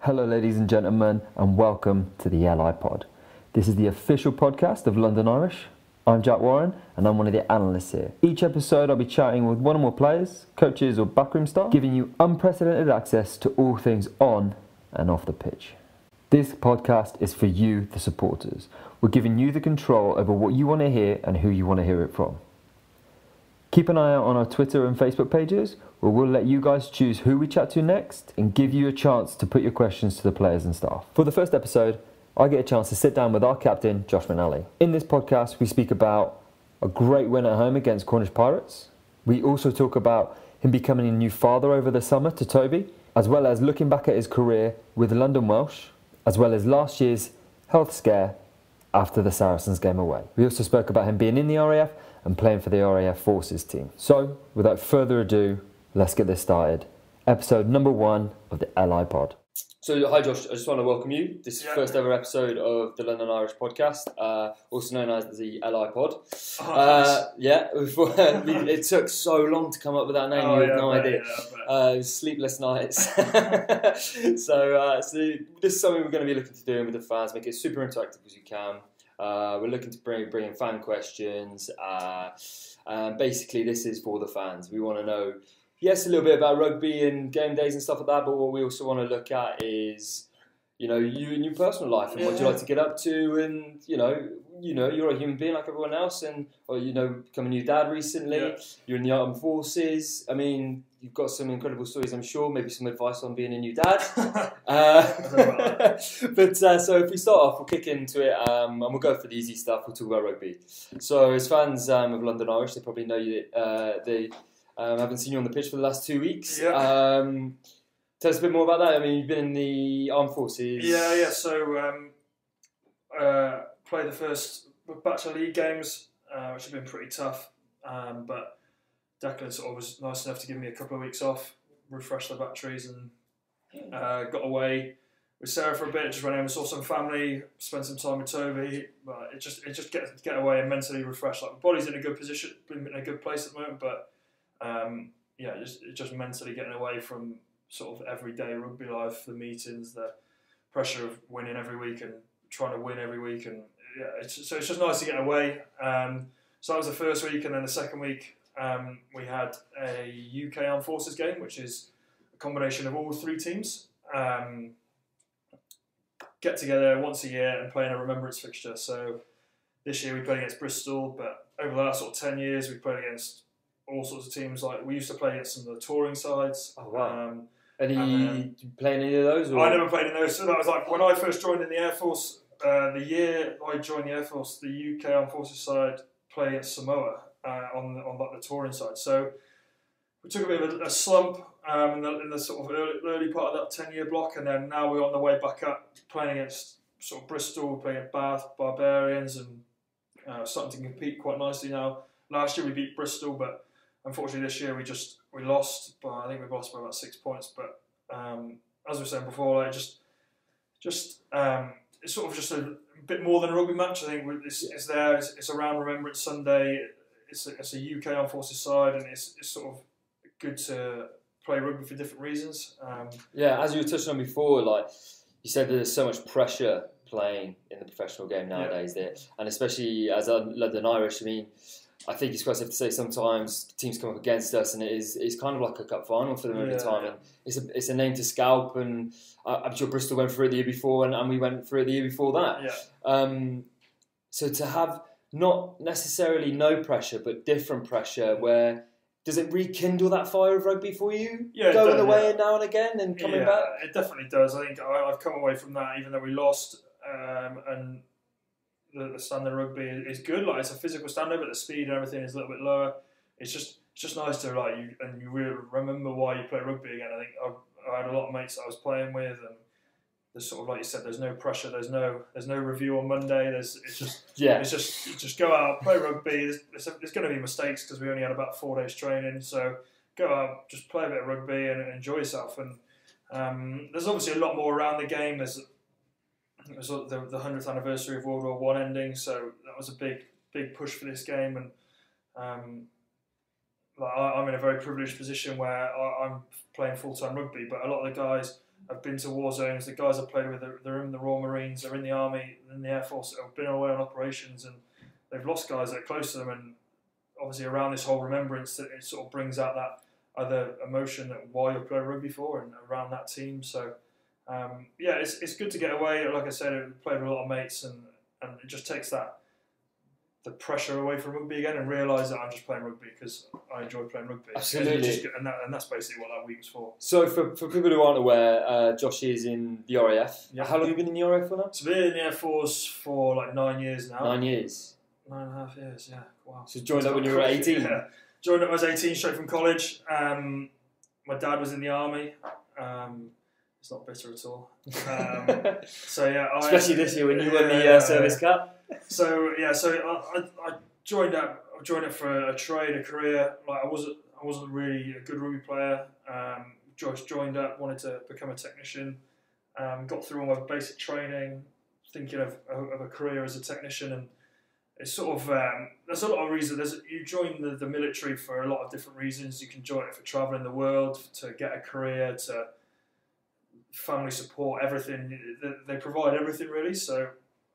Hello ladies and gentlemen, and welcome to the LIPod. This is the official podcast of London Irish. I'm Jack Warren and I'm one of the analysts here. Each episode I'll be chatting with one or more players, coaches or backroom staff, giving you unprecedented access to all things on and off the pitch. This podcast is for you, the supporters. We're giving you the control over what you want to hear and who you want to hear it from. Keep an eye out on our Twitter and Facebook pages, where we'll let you guys choose who we chat to next and give you a chance to put your questions to the players and staff. For the first episode, I get a chance to sit down with our captain, Josh McNally. In this podcast, we speak about a great win at home against Cornish Pirates. We also talk about him becoming a new father over the summer to Toby, as well as looking back at his career with London Welsh, as well as last year's health scare after the Saracens game away. We also spoke about him being in the RAF and playing for the RAF Forces team. So, without further ado, let's get this started. Episode number 1 of the LIPod. So, hi Josh, I just want to welcome you. This is the first ever episode of the London Irish podcast, also known as the LIPod. It took so long to come up with that name, you have no idea. Sleepless nights. So this is something we're going to be looking to do with the fans, make it super interactive as you can. We're looking to bring in fan questions. Basically, this is for the fans. We want to know, yes, a little bit about rugby and game days and stuff like that, but what we also want to look at is, you in your personal life and what you like to get up to, and you're a human being like everyone else, and become a new dad recently. Yeah. You're in the armed forces. I mean, you've got some incredible stories, I'm sure. Maybe some advice on being a new dad. So if we start off, we'll kick into it, and we'll go for the easy stuff. We'll talk about rugby. So as fans of London Irish, they probably know you. They haven't seen you on the pitch for the last 2 weeks. Yeah. Tell us a bit more about that. I mean, you've been in the armed forces. Yeah. So played the first batch of league games, which have been pretty tough. But Declan sort of was nice enough to give me a couple of weeks off, refresh the batteries, and got away with Sarah for a bit. Just went home and saw some family, spent some time with Toby. But it just get away and mentally refresh. Like, my body's in a good position, in a good place at the moment, but just mentally getting away from sort of everyday rugby life, the meetings, the pressure of winning every week and trying to win every week, and it's just nice to get away. So that was the first week, and then the second week we had a UK Armed Forces game, which is a combination of all 3 teams get together once a year and play in a remembrance fixture. So this year we played against Bristol, but over the last sort of 10 years we played against all sorts of teams. Like, we used to play against some of the touring sides. Oh wow! Did you play any of those? Or? I never played in those. So that was like when I first joined in the Air Force. The year I joined the Air Force, the UK Armed Forces side played against Samoa on like the touring side. So we took a bit of a slump in the sort of early part of that 10-year block, and then now we're on the way back up, playing against sort of Bristol, playing at Bath, Barbarians, and starting to compete quite nicely now. Last year we beat Bristol, but unfortunately this year we lost. But I think we lost by about 6 points. But as we were saying before, like it's sort of just a bit more than a rugby match. I think it's there. It's around Remembrance Sunday. It's a UK Armed Forces side, and it's sort of good to play rugby for different reasons. As you were touching on before, like you said, there's so much pressure playing in the professional game nowadays. There, and especially as a London Irish, I mean, I think it's quite safe to say sometimes teams come up against us, and it's kind of like a cup final for them every time. And it's a name to scalp, and I'm sure Bristol went through it the year before, and we went through it the year before that. Yeah. So to have not necessarily no pressure, but different pressure, where does it rekindle that fire of rugby for you? Yeah, going away now and again and coming back. It definitely does. I think I've come away from that, even though we lost, and the standard rugby is good. Like, it's a physical standard, but the speed and everything is a little bit lower. It's just nice to you really remember why you play rugby again. I think I had a lot of mates that I was playing with, and there's sort of, like you said, there's no pressure, there's no review on Monday. It's just go out, play rugby. There's going to be mistakes because we only had about 4 days training. So go out, just play a bit of rugby and enjoy yourself. And there's obviously a lot more around the game. There's the 100th anniversary of World War I ending, so that was a big push for this game. And I'm in a very privileged position where I'm playing full-time rugby, but a lot of the guys have been to war zones. The guys I've played with, they're in the Royal Marines, they're in the Army, in the Air Force, have been away on operations, and they've lost guys that are close to them. And obviously around this whole remembrance, that it sort of brings out that other emotion that why you're playing rugby for, and around that team. So it's good to get away. Like I said, I played with a lot of mates, and it just takes the pressure away from rugby again, and realise that I'm just playing rugby because I enjoy playing rugby. Absolutely. And that's basically what that week was for. So for people who aren't aware, Josh is in the RAF. Yeah. How long have you been in the RAF for now? So I've been in the Air Force for like 9 years now. 9 years. 9.5 years, yeah. Wow. So joined up when you were 18? Yeah. Joined up when I was 18, straight from college. My dad was in the Army. It's not bitter at all. So yeah, especially this year when you won the service cap. So I joined up. I joined up for a trade, a career. Like I wasn't really a good rugby player. Josh joined up, wanted to become a technician. Got through all my basic training, thinking of a career as a technician, and it's sort of there's a lot of reasons. You join the military for a lot of different reasons. You can join it for traveling the world, to get a career, to family support, everything. They provide everything really. So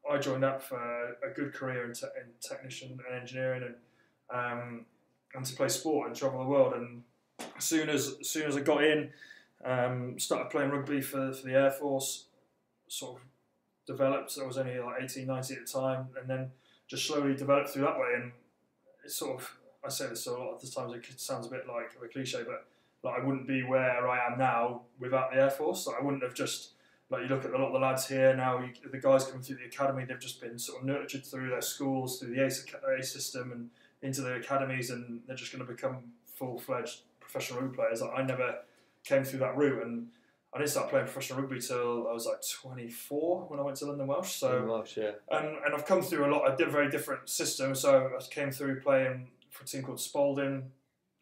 I joined up for a good career in technician and engineering, and to play sport and travel the world. And as soon as I got in, started playing rugby for the Air Force. Sort of developed. I was only like 18, 19 at the time, and then just slowly developed through that way. And it's sort of, I say this a lot of the times, it sounds a bit like a cliche, but like I wouldn't be where I am now without the Air Force. Like I wouldn't have just, like you look at a lot of the lads here now, the guys coming through the academy, they've just been sort of nurtured through their schools, through the ACE system and into the academies, and they're just going to become full-fledged professional rugby players. Like I never came through that route, and I didn't start playing professional rugby till I was like 24 when I went to London Welsh. So, and I've come through a lot of very different systems. So I came through playing for a team called Spalding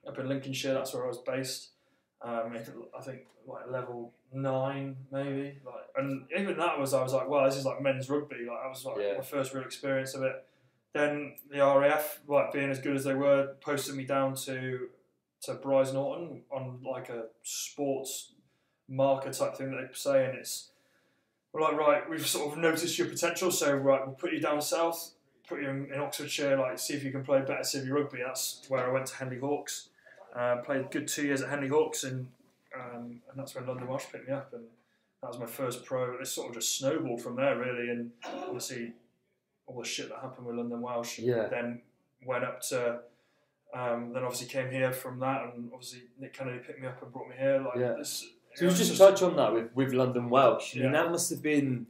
up in Lincolnshire. That's where I was based. I think like level 9 maybe. Like, and even that I was like, wow, this is like men's rugby. Like that was like my first real experience of it. Then the RAF, like being as good as they were, posted me down to Bryce Norton on like a sports marker type thing that they say, and we're like, right, we've sort of noticed your potential, so right, we'll put you down south, put you in Oxfordshire, like see if you can play better civvy rugby. That's where I went to Henley Hawks, played a good 2 years at Henley Hawks, and that's when London Welsh picked me up, and that was my first pro. It sort of just snowballed from there really, and obviously all the shit that happened with London Welsh, then went up to then obviously came here from that, and obviously Nick Kennedy picked me up and brought me here. So just touch on that with London Welsh. I mean, that must have been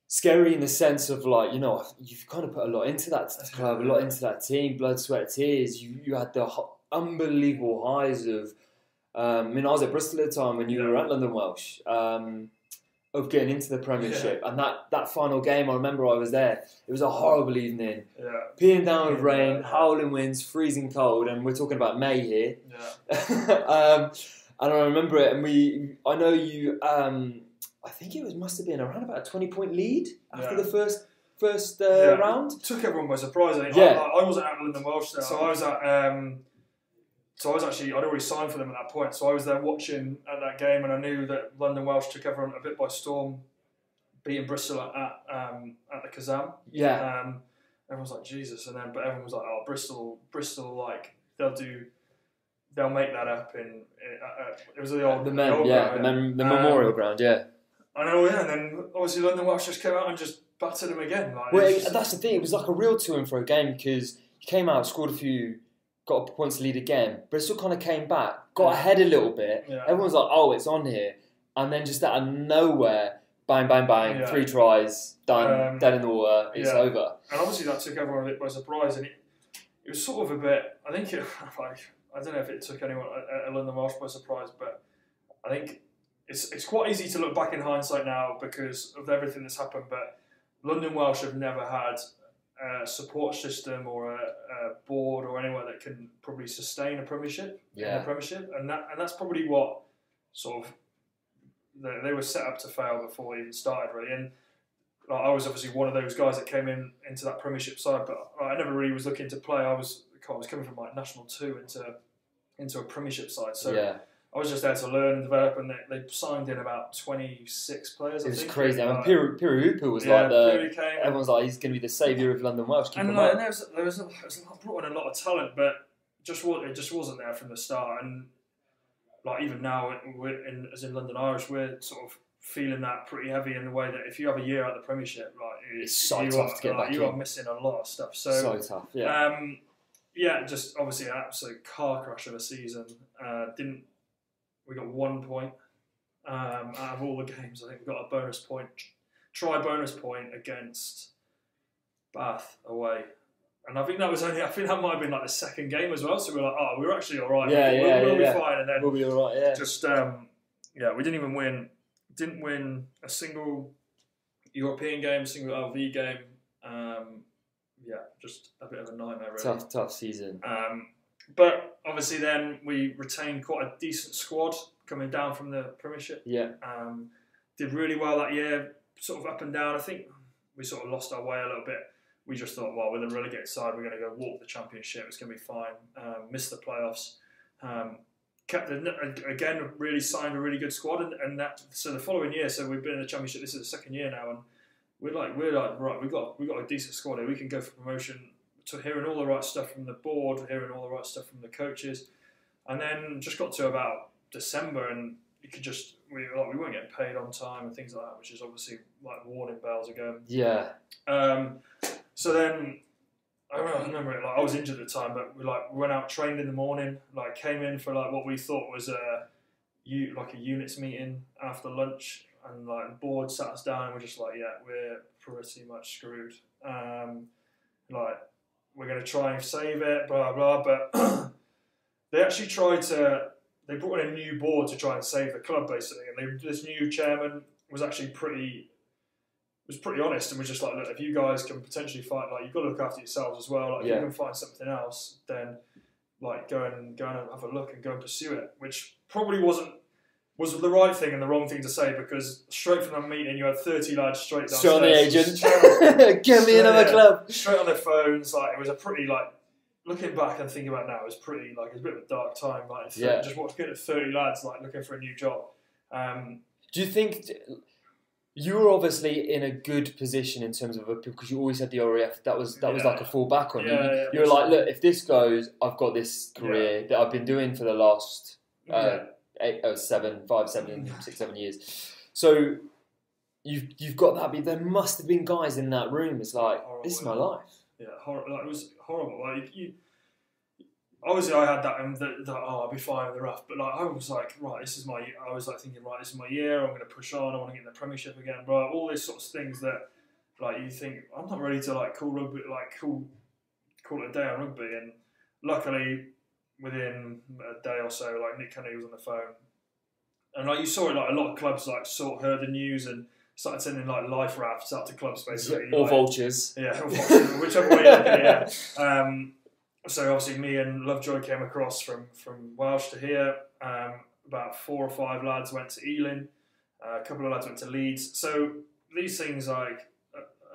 scary in the sense of like, you know, you've kind of put a lot into that club, a lot into that team, blood, sweat, tears. You had the unbelievable highs of, I mean, I was at Bristol at the time when you were at London Welsh, of getting into the Premiership. And that final game, I remember I was there. It was a horrible evening. Peeing down with rain, howling winds, freezing cold, and we're talking about May here. And I remember it, and I know you, I think it must have been around about a 20-point lead after the first round. It took everyone by surprise. I wasn't at London Welsh there, so I was at, actually, I'd already signed for them at that point, so I was there watching at that game, and I knew that London Welsh took everyone a bit by storm, beating Bristol at the Kazam. Everyone's like, Jesus, but everyone was like, oh, Bristol, like, they'll make that up in it was the old the memorial ground, I know, and then obviously London Welsh just came out and just battered them again. Like, that's the thing. It was like a real to and fro game because you came out, scored a few, got a points lead again. Bristol kind of came back, got ahead a little bit. Everyone's like, oh, it's on here, and then just out of nowhere, bang, bang, bang, 3 tries, done, dead in the water, it's over. And obviously that took everyone a bit by surprise, and it was sort of a bit. I think I don't know if it took anyone at London Welsh by surprise, but I think it's quite easy to look back in hindsight now because of everything that's happened. But London Welsh have never had a support system or a board or anywhere that can probably sustain a Premiership. And that's probably what sort of they were set up to fail before it even started really. And like, I was obviously one of those guys that came into that Premiership side, but I never really was looking to play. I was coming from like National 2 into a Premiership side, so I was just there to learn and develop, and they signed in about 26 players. It was crazy. I mean, Piru Hooper was everyone's like, he's going to be the saviour of London Welsh. And there was brought in a lot of talent, but it just wasn't there from the start. And like even now, as in London Irish, we're sort of feeling that pretty heavy in the way that if you have a year out of the Premiership, like it's so tough to get back in. You are missing a lot of stuff. So tough. Yeah. Just obviously an absolute car crash of a season. We got 1 point out of all the games. I think we got a bonus point against Bath away, and I think that might have been like the second game as well. So we're like, we're actually all right. We'll be fine, and then we'll be all right. Yeah. Just we didn't even win. Didn't win a single European game, single LV game. Just a bit of a nightmare. Really. Tough season. But obviously, then we retained quite a decent squad coming down from the Premiership. Yeah. Did really well that year, sort of up and down. I think we sort of lost our way a little bit. We just thought, well, with a relegated side, we're going to go walk the Championship. It's going to be fine. Missed the playoffs. Really signed a really good squad, and that. So the following year, so we've been in the Championship. This is the second year now, and we're like right. We've got a decent squad here. We can go for promotion. To hearing all the right stuff from the board, hearing all the right stuff from the coaches, and then just got to about December, and you could we weren't getting paid on time and things like that, which is obviously like warning bells again. Yeah. So then I remember it. Like I was injured at the time, but we went out, trained in the morning, like came in for like what we thought was a units meeting after lunch, and like the board sat us down, and we're just like, yeah, we're pretty much screwed. We're going to try and save it, blah, blah, but they actually they brought in a new board to try and save the club, basically, and this new chairman was actually pretty honest and was just like, look, if you guys can potentially find, like, you've got to look after yourselves as well, like, if you can find something else, then, like, go and have a look and go and pursue it, which probably was the right thing and the wrong thing to say, because straight from that meeting you had 30 lads straight downstairs. Straight on the agent. Get me another club. Straight on their phones. Like, it was a pretty, like, looking back and thinking about it now, it was pretty, like, it was a bit of a dark time. Like, just watching at 30 lads, like, looking for a new job. Do you think you were obviously in a good position in terms of because you always had the RAF, that was like a fall back on you. You were like, look, if this goes, I've got this career that I've been doing for the last 7 years. So you've got that. But there must have been guys in that room. It's like, horrible, this is my life. Yeah, it was horrible. Like obviously I had that I'll be fine with the rough. But like I was like, right, this is my. I was like thinking, right, this is my year. I'm going to push on. I want to get in the Premiership again. Bro, all these sorts of things that like you think I'm not ready to like call rugby, like call it a day on rugby. And luckily, within a day or so, like Nick Kennedy was on the phone, and like you saw it, like a lot of clubs like heard the news and started sending like life rafts out to clubs basically, or vultures. Yeah, or vultures, whichever way you look at it. Yeah. So obviously me and Lovejoy came across from Welsh to here. About 4 or 5 lads went to Ealing. A couple of lads went to Leeds. So these things, like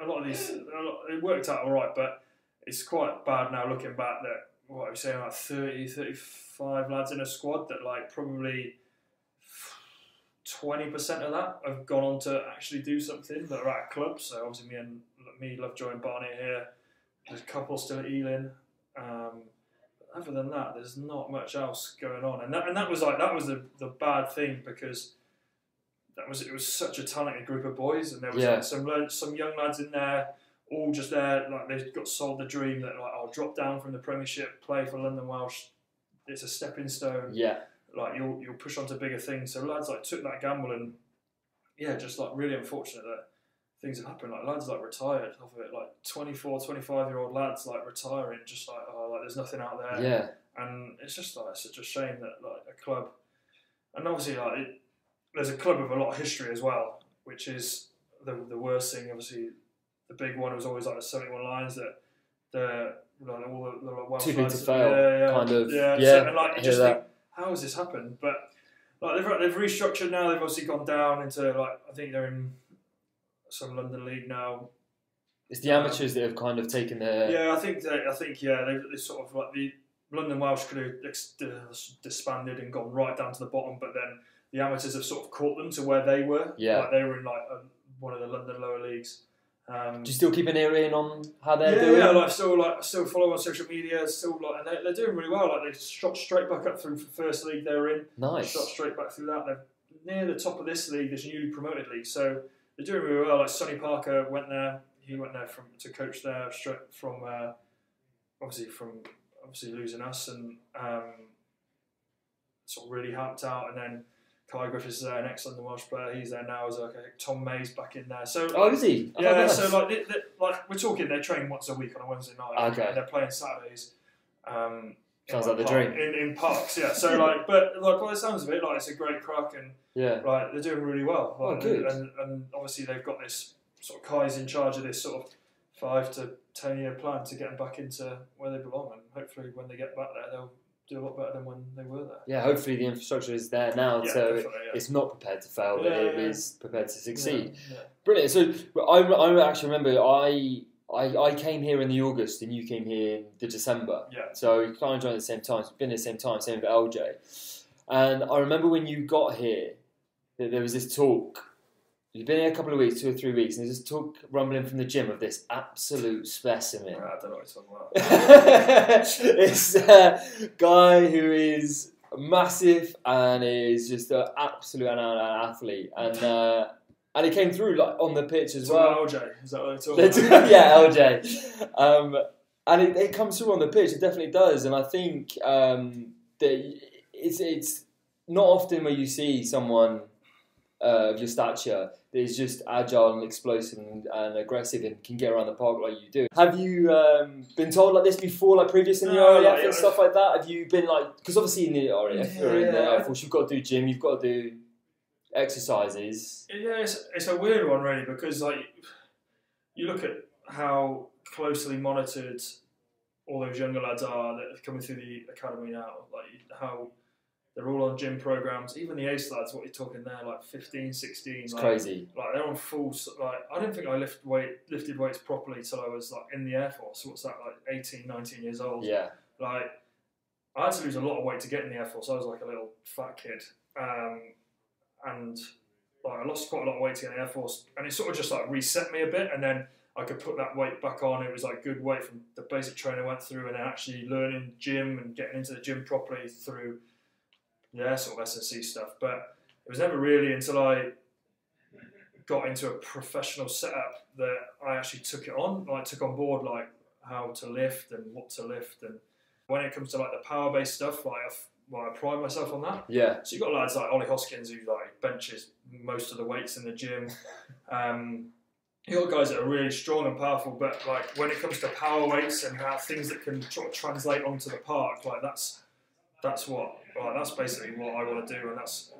a lot of these, it worked out all right, but it's quite bad now looking back that. What are we saying, like 30, 35 lads in a squad that like probably 20% of that have gone on to actually do something that are at a club. So obviously me, Lovejoy and Barney are here. There's a couple still at Ealing. Other than that, there's not much else going on. And that was the bad thing, because it was such a talented group of boys, and there was some young lads in there. All just there, like they've got sold the dream that like I'll drop down from the Premiership, play for London Welsh. It's a stepping stone. Yeah, like you'll push on to bigger things. So lads like took that gamble, and just like really unfortunate that things have happened. Like lads like retired off of it, like 24, 25-year-old lads like retiring, just like there's nothing out there. Yeah, and it's just like such a shame that like a club, and obviously like there's a club with a lot of history as well, which is the worst thing. Obviously. The big one was always like the 71 Lions that all the Welsh too big to fail, kind of. Yeah. So, and like you just think, how has this happened? But like they've restructured now. They've obviously gone down into like I think they're in some London league now. It's the amateurs that have kind of taken their. Yeah, I think they sort of like London Welsh could have disbanded and gone right down to the bottom, but then the amateurs have sort of caught them to where they were. Yeah. Like they were in one of the London lower leagues. Do you still keep an ear in on how they're doing? Yeah, still follow on social media, and they're doing really well. Like they shot straight back up through first league they were in. Nice. Shot straight back through that. They're near the top of this league, this newly promoted league. So they're doing really well. Like Sonny Parker went there. He went there to coach there straight from obviously losing us and sort of really helped out. And then Kai Griffiths is there, an ex-London Welsh player. He's there now as Tom May's back in there. So is he? Yeah. Nice. So like we're talking, they train once a week on a Wednesday night. Okay. And they're playing Saturdays. Sounds like the dream. In parks, yeah. So but by the sounds of it, it's a great crack and they're doing really well. Good. And obviously they've got this sort of Kai's in charge of this sort of 5 to 10 year plan to get them back into where they belong, and hopefully when they get back there, they'll do a lot better than when they were there. Yeah, hopefully the infrastructure is there now, so it's not prepared to fail, but it is prepared to succeed. Yeah. Brilliant. So I actually remember I came here in the August and you came here in the December. Yeah. So we kind of joined at the same time. We've been at the same time, same with LJ. And I remember when you got here, that there was this talk. You've been here a couple of weeks, 2 or 3 weeks, and there's this talk rumbling from the gym of this absolute specimen. I don't know what you're talking about. It's a guy who is massive and is just an absolute athlete. And he came through on the pitch as well. LJ, is that what they're talking about? Yeah, LJ. And it comes through on the pitch, it definitely does. And I think that it's not often where you see someone of your stature that is just agile and explosive and aggressive and can get around the park like you do. Have you been told like this before, like previous in the RAF and stuff like that? Have you been because obviously in the RAF or in the Air Force, you've got to do gym, you've got to do exercises. Yeah, it's a weird one really, because you look at how closely monitored all those younger lads are that are coming through the academy now, how they're all on gym programs. Even the ace lads, what you're talking there, 15, 16. It's crazy. They're on full. I don't think I lifted weights properly till I was in the Air Force. What's that, 18, 19 years old? Yeah. I had to lose a lot of weight to get in the Air Force. I was like a little fat kid, and I lost quite a lot of weight to get in the Air Force, and it sort of just reset me a bit, and then I could put that weight back on. It was good weight from the basic training I went through, and then actually learning gym and getting into the gym properly through. Yeah, sort of S&C stuff, but it was never really until I got into a professional setup that I actually took it on. Took on board how to lift and what to lift, and when it comes to the power-based stuff, I pride myself on that. Yeah. So you've got lads like Ollie Hoskins who benches most of the weights in the gym. You got guys that are really strong and powerful, but when it comes to power weights and how things that can sort of translate onto the park, that's basically what I want to do, and that's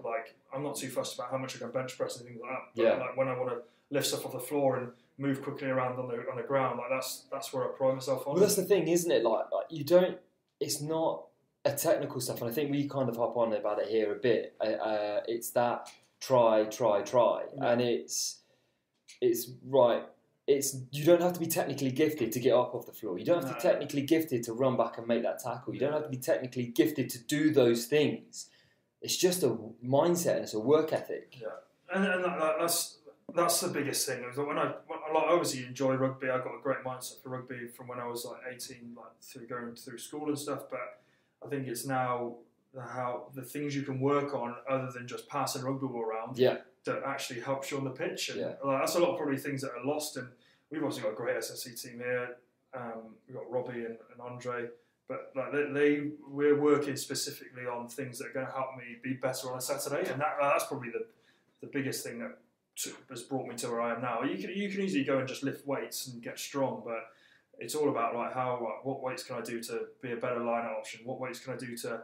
I'm not too fussed about how much I can bench press and things like that. But yeah. When I want to lift stuff off the floor and move quickly around on the ground, that's where I pride myself on. Well, that's the thing, isn't it? You don't. It's not a technical stuff, and I think we kind of hop on about it here a bit. It's that try, yeah. and it's right. You don't have to be technically gifted to get up off the floor. You don't have to be technically gifted to run back and make that tackle. You don't have to be technically gifted to do those things. It's just a mindset and it's a work ethic. Yeah, and that's the biggest thing. When I obviously enjoy rugby, I got a great mindset for rugby from when I was 18, through going through school and stuff. But I think it's now how the things you can work on other than just passing rugby ball around. Yeah. That actually helps you on the pitch, and yeah. That's a lot of probably things that are lost. And we've also got a great SSC team here. We've got Robbie and Andre, but we're working specifically on things that are going to help me be better on a Saturday, and that's probably the biggest thing that has brought me to where I am now. You can easily go and just lift weights and get strong, but it's all about what weights can I do to be a better line-out option? What weights can I do to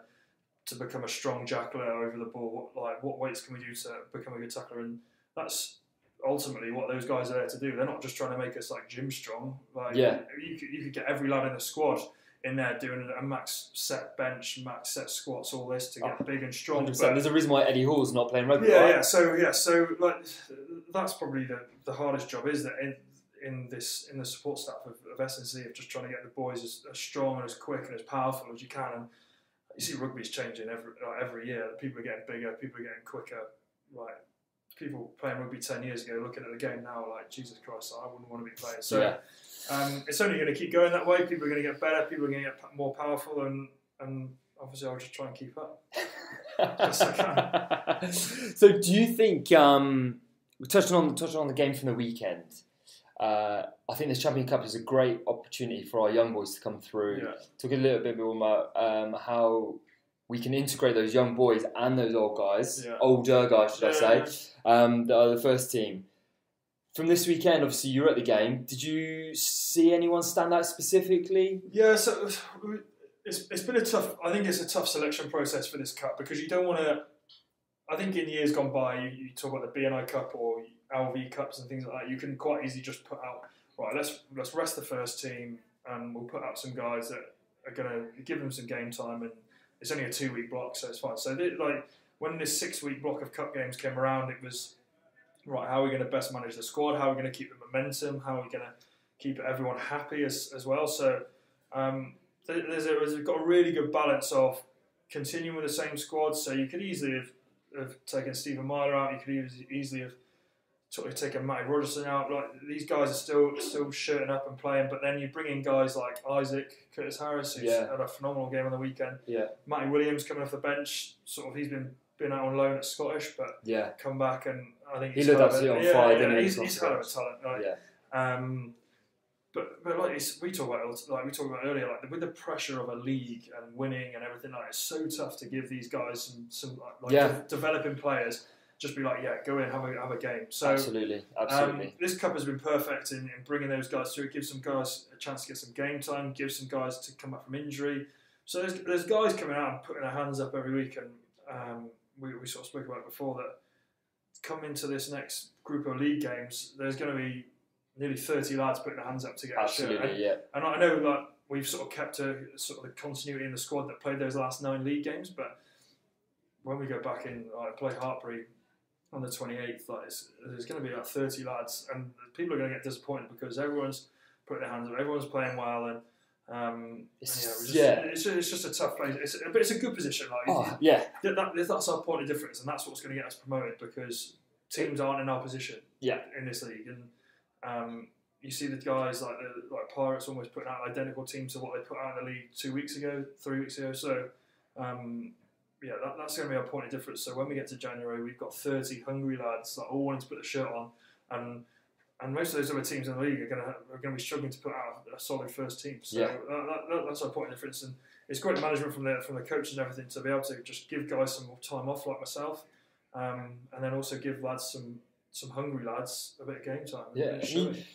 become a strong jackler over the ball? What weights can we do to become a good tackler? And that's ultimately what those guys are there to do. They're not just trying to make us gym strong. You could get every lad in the squad in there doing a max set bench, max set squats, all this to get big and strong. But there's a reason why Eddie Hall's not playing rugby. Yeah, right? yeah. So that's probably the hardest job, is that in the support staff of S&C of just trying to get the boys as strong and as quick and as powerful as you can. And you see rugby's changing every year. People are getting bigger, people are getting quicker. Like people playing rugby 10 years ago, looking at the game now, like Jesus Christ, I wouldn't want to be playing. So it's only going to keep going that way. People are going to get better. People are going to get more powerful, and obviously I'll just try and keep up. Best I can. So do you think touching on the game from the weekend? I think this Champion Cup is a great opportunity for our young boys to come through. Yeah. Talk a little bit more about how we can integrate those young boys and those old guys, older guys, should I say, that are the first team. From this weekend, obviously you were at the game. Did you see anyone stand out specifically? Yeah, so it's been a tough. I think it's a tough selection process for this cup because you don't want to. I think in years gone by, you talk about the BNI Cup or LV Cups and things like that. You can quite easily just put out, right, let's rest the first team and we'll put out some guys that are going to give them some game time, and it's only a 2-week block, so it's fine. So when this 6-week block of cup games came around, it was, right, how are we going to best manage the squad? How are we going to keep the momentum? How are we going to keep everyone happy as well? So we've got a really good balance of continuing with the same squad. So you could easily have taken Stephen Myler out. You could easily have taken Matty Rogerson out. Like these guys are still shirting up and playing, but then you bring in guys like Isaac, Curtis Harris, who's had a phenomenal game on the weekend. Yeah. Matty Williams coming off the bench. He's been out on loan at Scottish, but come back, and I think he looked absolutely on fire. Didn't he? He's hell of a talent. Right? But like we talked about earlier, like with the pressure of a league and winning and everything, like it's so tough to give these guys some developing players. Just be like, go in, have a game. So absolutely. This cup has been perfect in bringing those guys through. It gives some guys a chance to get some game time. Gives some guys to come back from injury. So there's guys coming out and putting their hands up every week, and we sort of spoke about it before that. Come into this next group of league games, there's going to be nearly 30 lads putting their hands up to get a shirt. And I know that we've sort of kept the continuity in the squad that played those last 9 league games, but when we go back in, play Hartbury on the 28th, there's going to be 30 lads, and people are going to get disappointed because everyone's putting their hands up, everyone's playing well, and it's just a tough place. But it's a good position. That's our point of difference, and that's what's going to get us promoted because teams aren't in our position in this league, and you see the guys like Pirates almost putting out identical teams to what they put out in the league 2 weeks ago, 3 weeks ago. So. That's going to be our point of difference. So when we get to January, we've got 30 hungry lads that all wanting to put the shirt on, and most of those other teams in the league are going to be struggling to put out a solid first team. So that's our point of difference, and it's great management from the coaches and everything to be able to just give guys some more time off, like myself, and then also give lads some hungry lads a bit of game time. Yeah,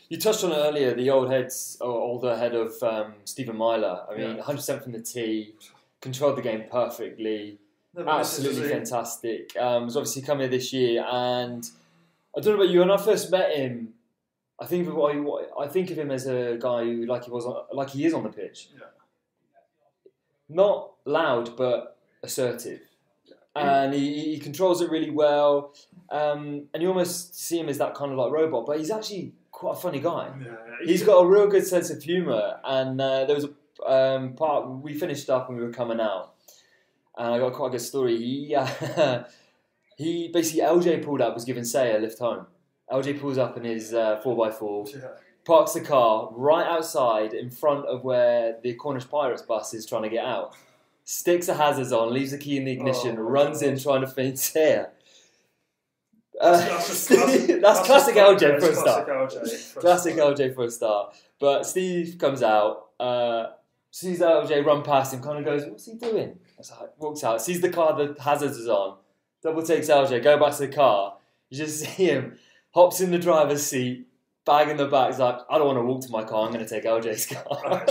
you touched on it earlier. The older head of Stephen Myler. I mean, 100% from the tee, controlled the game perfectly. Absolutely fantastic. Was obviously coming this year, and I don't know about you. When I first met him, I think of him as a guy who he is on the pitch. Yeah. Not loud, but assertive, and he controls it really well. And you almost see him as that kind of like robot, but he's actually quite a funny guy. Yeah, he's got a real good sense of humour, and there was a part we finished up and we were coming out. And I got quite a good story. He basically, LJ pulled up, was giving Say a lift home. LJ pulls up in his 4x4, parks the car right outside in front of where the Cornish Pirates bus is trying to get out. Sticks the hazards on, leaves the key in the ignition, runs in trying to feint Say. That's classic LJ for a start. Classic LJ for a start. But Steve comes out, sees LJ run past him, kind of goes, "What's he doing?" Walks out, sees the car the hazards is on, double takes LJ, go back to the car. You just see him, hops in the driver's seat, bag in the back. He's like, "I don't want to walk to my car, I'm going to take LJ's car."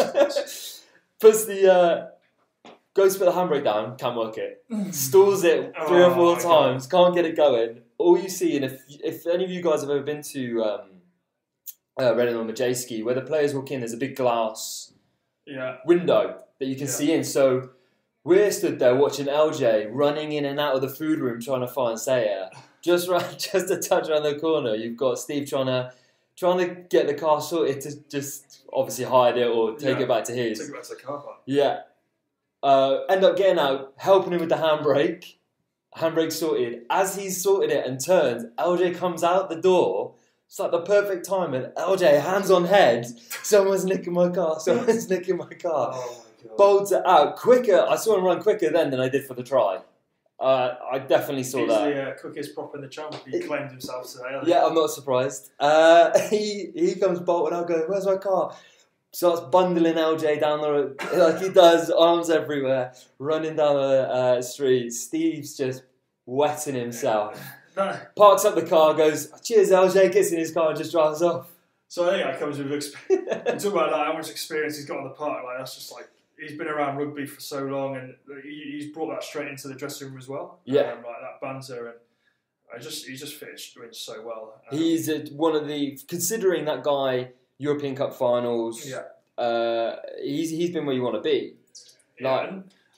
Goes to put the handbrake down, can't work it. Stalls it 3 or 4 times, can't get it going. All you see, and if any of you guys have ever been to Reading or Majewski, where the players walk in, there's a big glass window that you can see in. So we're stood there watching LJ running in and out of the food room trying to find Sayer. Just a touch around the corner, you've got Steve trying to trying to get the car sorted to just obviously hide it or take it back to his. Take it back to the car park. Yeah. End up getting out, helping him with the handbrake. Handbrake sorted. As he's sorted it and turns, LJ comes out the door. It's like the perfect time, and LJ, hands on head, someone's nicking my car. Oh my God. Bolts it out quicker. I saw him run quicker then than I did for the try. I definitely saw that. He's the quickest prop in the champ. He claimed himself today. Yeah, I'm not surprised. He comes bolting out going, where's my car? Starts bundling LJ down the road like he does, arms everywhere, running down the street. Steve's just wetting himself. Parks up the car, goes, cheers LJ, gets in his car and just drives off. So I think that comes with experience. Talk about like, how much experience he's got on the park. Like, that's just like, he's been around rugby for so long, and he's brought that straight into the dressing room as well. Yeah. Like that banter, and he just fits in so well. He's one of the, considering that guy, European Cup finals, he's been where you want to be. Like,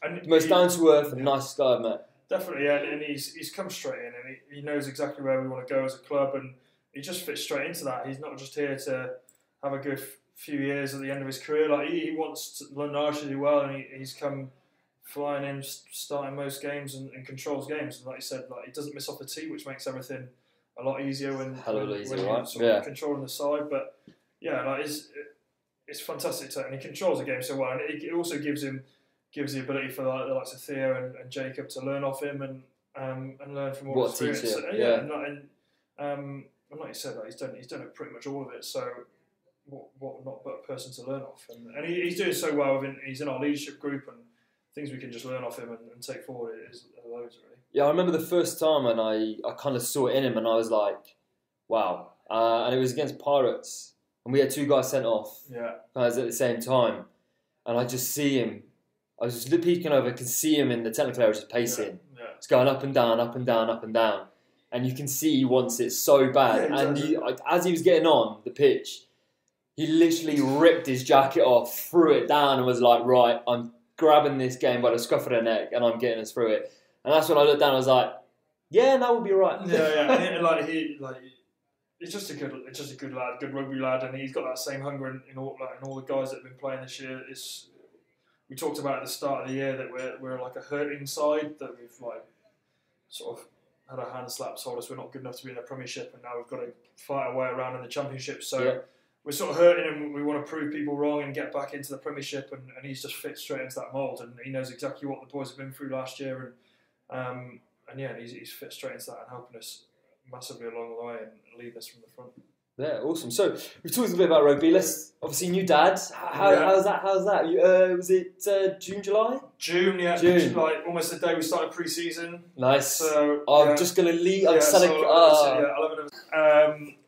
and most down to earth and nicest guy I've met. Definitely, and he's come straight in, and he knows exactly where we want to go as a club, and he just fits straight into that. He's not just here to have a good few years at the end of his career. Like he wants London Irish to do well, and he's come flying in, starting most games and controls games. And like you said, like he doesn't miss off the tee, which makes everything a lot easier when you're sort of controlling the side. But yeah, like it's fantastic to, and he controls the game so well, and it also gives the ability for the likes of Theo and Jacob to learn off him and learn from all his experience. And like you said, like he's done it pretty much all of it. So what not but a person to learn off, and he's doing so well. He's in our leadership group, and things we can just learn off him and take forward is loads really. Yeah, I remember the first time, and I kind of saw it in him, and I was like, wow. And it was against Pirates, and we had two guys sent off. Yeah, guys at the same time, and I just see him. I was just peeking over, could see him in the technical area just pacing. Yeah. It's going up and down, up and down, up and down. And you can see he wants it so bad. And as he was getting on the pitch, he literally ripped his jacket off, threw it down, and was like, right, I'm grabbing this game by the scruff of the neck, and I'm getting us through it. And that's when I looked down, I was like, yeah, that would be right. And he's just a good lad, good rugby lad, and he's got that same hunger in all the guys that have been playing this year. We talked about at the start of the year that we're like a hurting side, that we've like sort of had our hands slapped, told us we're not good enough to be in the Premiership, and now we've got to fight our way around in the Championship. So we're sort of hurting, and we want to prove people wrong and get back into the Premiership, and he's just fit straight into that mould, and he knows exactly what the boys have been through last year, and he's fit straight into that and helping us massively along the way and leading us from the front. Yeah, awesome. So we've talked a bit about rugby. Let's obviously new dad. How's that? Was it June, July? June, yeah. June. Like almost the day we started pre-season. Nice. So I'm just gonna leave. I'm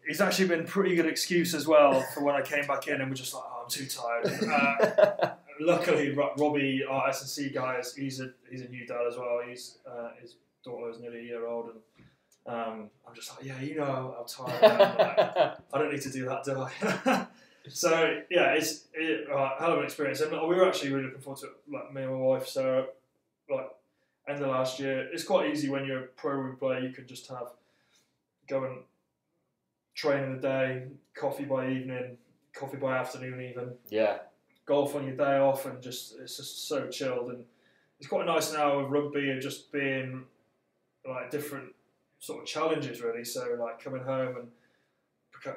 he's actually been a pretty good excuse as well for when I came back in and we're just like, I'm too tired. Luckily, Robbie, our S&C guy, he's a new dad as well. His daughter is nearly a year old, and I'm just like, how tired I am. Like, I don't need to do that, do I? So yeah, it's a hell of an experience, and we were actually really looking forward to it. Like me and my wife, Sarah. Like end of last year, it's quite easy when you're a pro rugby player. You can just go and train in the day, coffee by evening, coffee by afternoon, even. Yeah. Golf on your day off, and it's just so chilled, and it's quite nice now with rugby and just being like different sort of challenges really. So like coming home and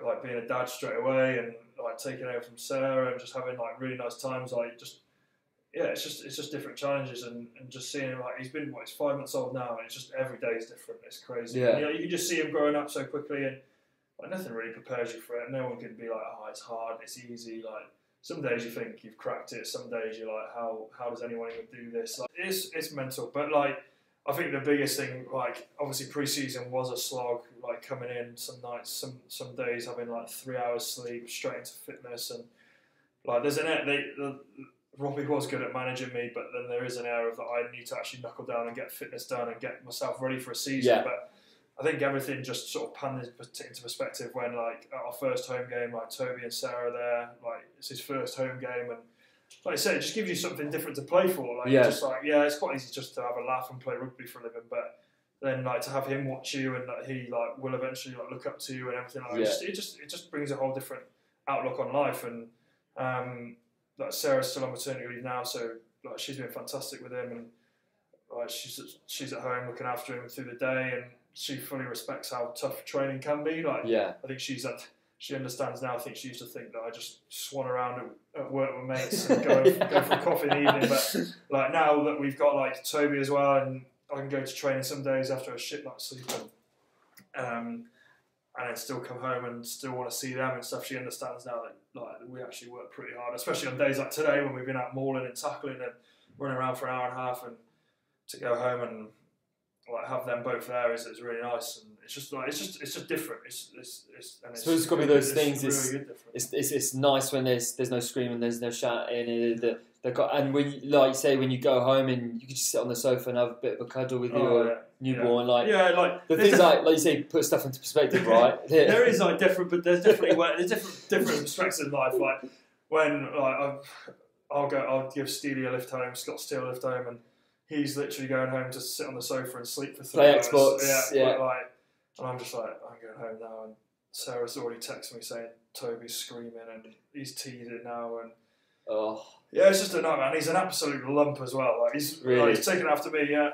like being a dad straight away, and like taking over from Sarah and just having like really nice times. Like it's just different challenges, and just seeing him, like he's 5 months old now, and it's just every day is different. It's crazy. Yeah. You can just see him growing up so quickly, and like nothing really prepares you for it. No one can be like, oh, it's hard, it's easy. Like some days you think you've cracked it. Some days you're like, how does anyone even do this? Like it's mental, but like. I think the biggest thing, like obviously pre-season was a slog, like coming in some nights, some days having like 3 hours sleep, straight into fitness, and like there's Robbie was good at managing me, but then there is an area of that I need to actually knuckle down and get fitness done and get myself ready for a season. Yeah. But I think everything just sort of panned into perspective when like at our first home game, like Toby and Sarah there, like it's his first home game, and like I said, it just gives you something different to play for. Like, it's quite easy just to have a laugh and play rugby for a living. But then like to have him watch you and like, he like will eventually like look up to you and everything like it just brings a whole different outlook on life. And like Sarah's still on maternity leave now, so like she's been fantastic with him, and like she's at home looking after him through the day, and she fully respects how tough training can be. Like I think she understands now. I think she used to think that I just swan around at work with mates and go for a coffee in the evening. But like now that we've got like Toby as well, and I can go to training some days after a shit night's sleep, and then still come home and still want to see them and stuff. She understands now that like we actually work pretty hard, especially on days like today when we've been out mauling and tackling and running around for an hour and a half, and to go home and like have them both there is really nice. And it's just different. I suppose it's got to be those things. It's nice when there's no screaming, there's no shouting. And when when you go home and you can just sit on the sofa and have a bit of a cuddle with your newborn, the things like you say, put stuff into perspective, right? There is like different, but there's different perspectives in life. Like when like I'll give Steely a lift home, Scott Steele a lift home, and he's literally going home to sit on the sofa and sleep for 3 hours. Play Xbox, and I'm just like, I'm going home now, and Sarah's already texted me saying Toby's screaming and he's teething now, and it's just a nightmare. And he's an absolute lump as well. Like he's taken after me. Yeah,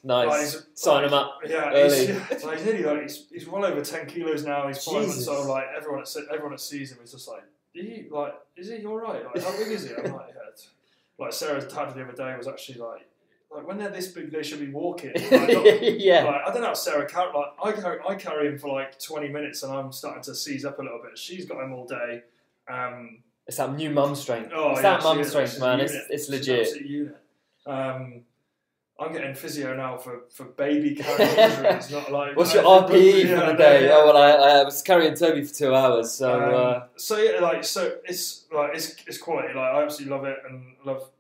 nice. Sign him up. Yeah, he's nearly he's well over 10 kilos now. He's 5 months old. Like everyone that sees him is just like, is he all right? Like how big is he? I'm like, yeah. Like Sarah's dad the other day was actually like when they're this big, they should be walking. Like, like, I don't know how Sarah carries. Like I carry him for like 20 minutes, and I'm starting to seize up a little bit. She's got him all day. It's that new mum strength. It's that mum strength, man. It's legit. She's an absolute unit. I'm getting physio now for baby carrying injuries. Not like what's your RPE for the day? Yeah. Oh well, I was carrying Toby for 2 hours, so. It's quality. Like I absolutely love it and love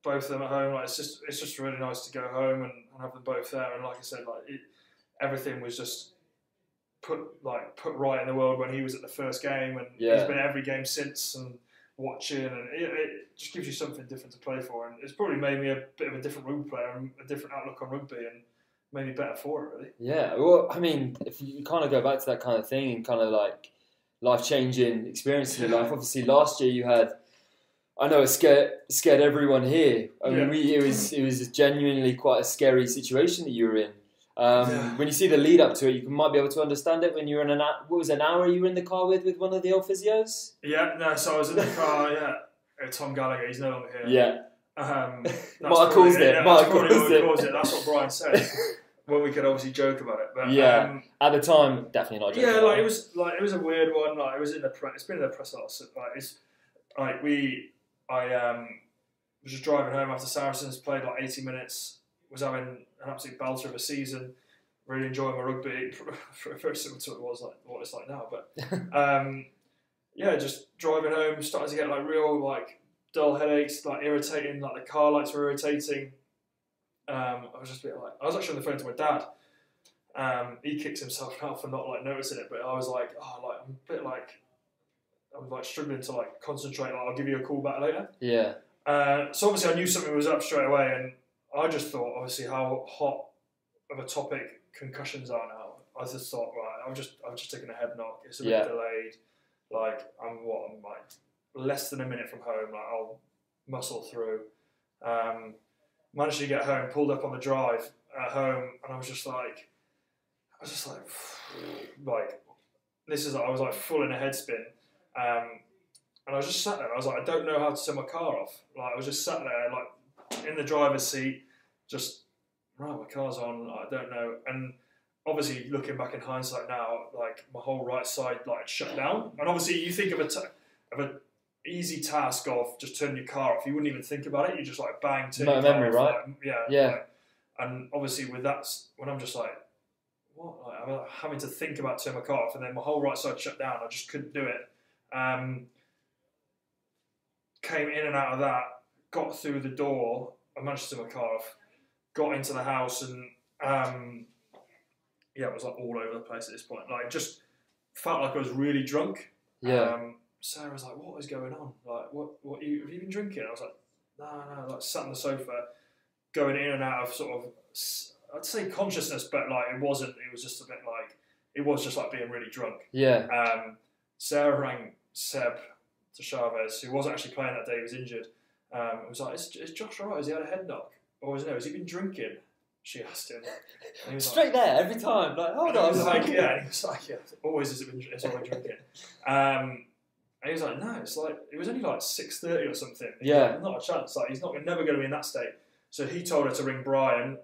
both of them at home. Like it's just really nice to go home and have them both there. And like I said, everything was just put right in the world when he was at the first game, and he's been at every game since and watching, and it just gives you something different to play for. And it's probably made me a bit of a different rugby player and a different outlook on rugby, and made me better for it, really. Yeah, well, I mean, if you kind of go back to that kind of thing and kind of like life-changing experiences in your life. Obviously, last year you had. I know it scared everyone here. I mean, it was genuinely quite a scary situation that you were in. When you see the lead up to it, you might be able to understand it. When you were in an hour you were in the car with one of the old physios? Yeah, no, so I was in the car, Tom Gallagher, he's no longer here. Yeah. Mark calls it. That's what Brian said. Well, we could obviously joke about it, but at the time, definitely not joking. Yeah, it was a weird one. Like it was in the press. It's been in the press a lot. So, I was just driving home after Saracens, played like 80 minutes, was having an absolute belter of a season, really enjoying my rugby, very similar to what it's like now. But just driving home, started to get like real like dull headaches, like irritating, like the car lights were irritating. I was actually on the phone to my dad. He kicks himself out for not like noticing it, but I was like, I'm a bit like. I'm like struggling to like concentrate. Like, I'll give you a call back later. Yeah. So obviously I knew something was up straight away, and I just thought obviously how hot of a topic concussions are now. I just thought I've just taken a head knock. It's a bit delayed. Like I'm like less than a minute from home. Like I'll muscle through. Managed to get home, pulled up on the drive at home, and I was just like I was like full in a head spin. And I was just sat there. I was like, I don't know how to turn my car off. Like I was just sat there, like in the driver's seat, just my car's on. I don't know. And obviously, looking back in hindsight now, like my whole right side like shut down. And obviously, you think of an easy task of just turning your car off. You wouldn't even think about it. You just like bang, turn your car off. Right? Yeah. Like, and obviously, with that, when I'm just like, what? Like, I'm having to think about turning my car off, and then my whole right side shut down. I just couldn't do it. Came in and out of that, got through the door, I managed to turn my car off, got into the house, and it was like all over the place at this point. Like just felt like I was really drunk. Yeah. Sarah was like, "What is going on? Like, what have you been drinking?" I was like, "No." Like sat on the sofa, going in and out of sort of I'd say consciousness, but like it wasn't. It was just a bit like it was just like being really drunk. Yeah. Sarah rang Seb to Chavez, who wasn't actually playing that day. He was injured. It was like, is Josh alright? Has he had a head knock? Or has he been drinking? She asked him. And he was Straight like, there every time. Like, hold on. He was like, yeah. And he was like, yeah. It's always drinking. And he was like, no. It's like it was only like 6:30 or something. Yeah. Like, not a chance. Like never going to be in that state. So he told her to ring Brian,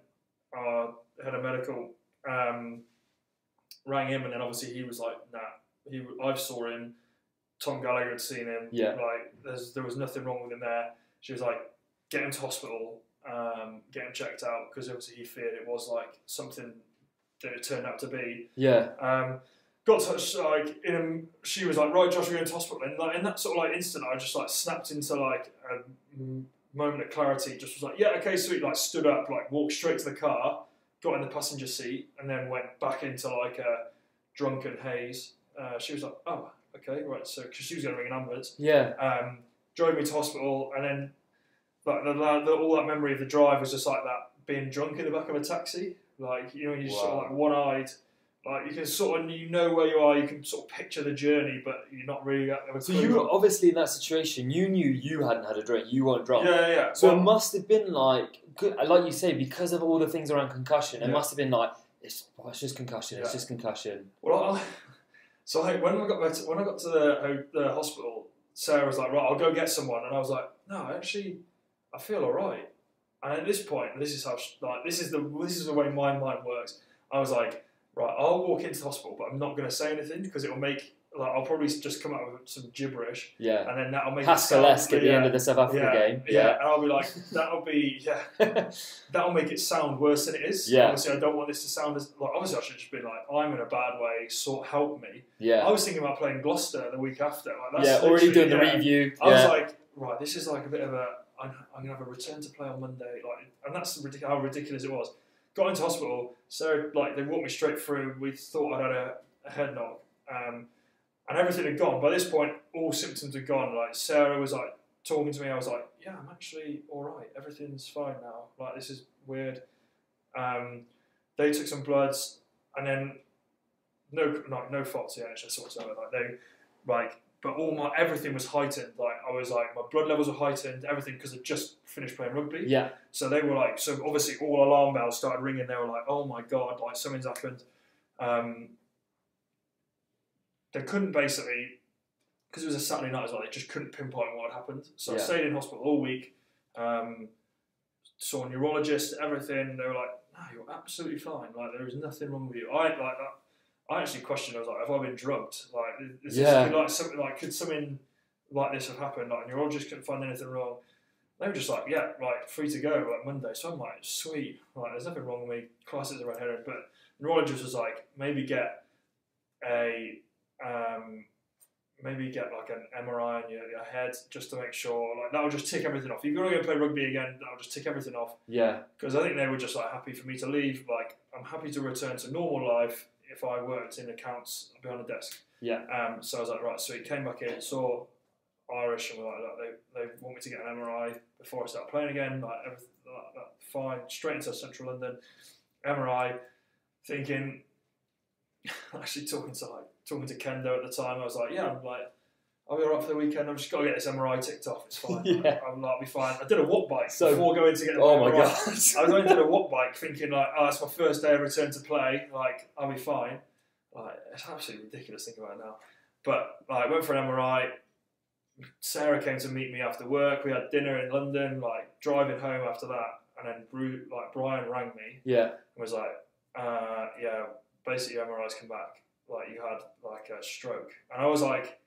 head of medical. Rang him, and then obviously he was like, nah. I saw him. Tom Gallagher had seen him. Yeah. Like there was nothing wrong with him there. She was like, get him to hospital, get him checked out, because obviously he feared it was like something that it turned out to be. Yeah. Got touched like in him. She was like, right, Josh, we're going to hospital. And like in that sort of like instant, I just like snapped into like a moment of clarity. Just was like, yeah, okay, sweet. Like stood up, like walked straight to the car, got in the passenger seat, and then went back into like a drunken haze. She was like, oh, okay, right. So because she was going to ring an ambulance. Yeah. Drove me to hospital, and then like all that memory of the drive was just like that being drunk in the back of a taxi. Like you're just sort of like one-eyed. Like you can sort of where you are. You can sort of picture the journey, but you're not really. So you were obviously in that situation. You knew you hadn't had a drink. You weren't drunk. Yeah. So it must have been like you say, because of all the things around concussion. It must have been like it's just concussion. Yeah. It's just concussion. Well, so when I got to the hospital, Sarah was like, right, I'll go get someone, and I was like, no, actually, I feel all right. And at this point, this is the way my mind works. I was like, right, I'll walk into the hospital, but I'm not going to say anything because it will make I'll probably just come out with some gibberish. Yeah. And then that'll make Pascal-esque at the end of the South Africa game. Yeah. And I'll be like, that'll make it sound worse than it is. Yeah. Obviously, I don't want this to sound as obviously I should just be like, I'm in a bad way. Help me. Yeah. I was thinking about playing Gloucester the week after. Like, that's already doing the review. I was like, right, this is like a bit of a. I'm gonna have a return to play on Monday, and that's how ridiculous it was. Got into hospital, so they walked me straight through. We thought I'd had a head knock, and everything had gone. By this point, all symptoms had gone. Like Sarah was like talking to me. I was like, yeah, I'm actually all right. Everything's fine now. Like this is weird. They took some bloods, and then no faults the NHS whatsoever. But everything was heightened. I was like, my blood levels were heightened, everything, because I'd just finished playing rugby. Yeah. So they were like, so obviously all alarm bells started ringing. They were like, oh my God, something's happened. They couldn't basically, because it was a Saturday night as well, they just couldn't pinpoint what had happened. So I stayed in hospital all week, saw a neurologist, everything. They were like, no, you're absolutely fine. There is nothing wrong with you. I actually questioned. I was like, "Have I been drugged? Could something like this have happened? Neurologist couldn't find anything wrong." They were just like, "Yeah, free to go, Monday." So I'm like, "Sweet, there's nothing wrong with me." Classes around here, but neurologist was like, "Maybe get an MRI on your head just to make sure that'll just tick everything off. If you're going to go play rugby again, that'll just tick everything off." Yeah. Because I think they were just happy for me to leave. I'm happy to return to normal life. If I worked in accounts behind the desk. Yeah. So I was like, right, so he came back in, saw Irish, and were like, they want me to get an MRI before I start playing again. Everything, fine. Straight into central London. MRI, thinking, actually talking to Kendo at the time, I was like, yeah, I'll be alright for the weekend. I've just got to get this MRI ticked off. It's fine. Yeah. I'll be fine. I did a watt bike before going to get the MRI. Oh my God. I was going to do a watt bike thinking it's my first day of return to play. I'll be fine. It's absolutely ridiculous thinking about it now. But I went for an MRI. Sarah came to meet me after work. We had dinner in London. Driving home after that, and then Brian rang me. Yeah. And was like, yeah, basically your MRI's come back. You had a stroke. And I was like,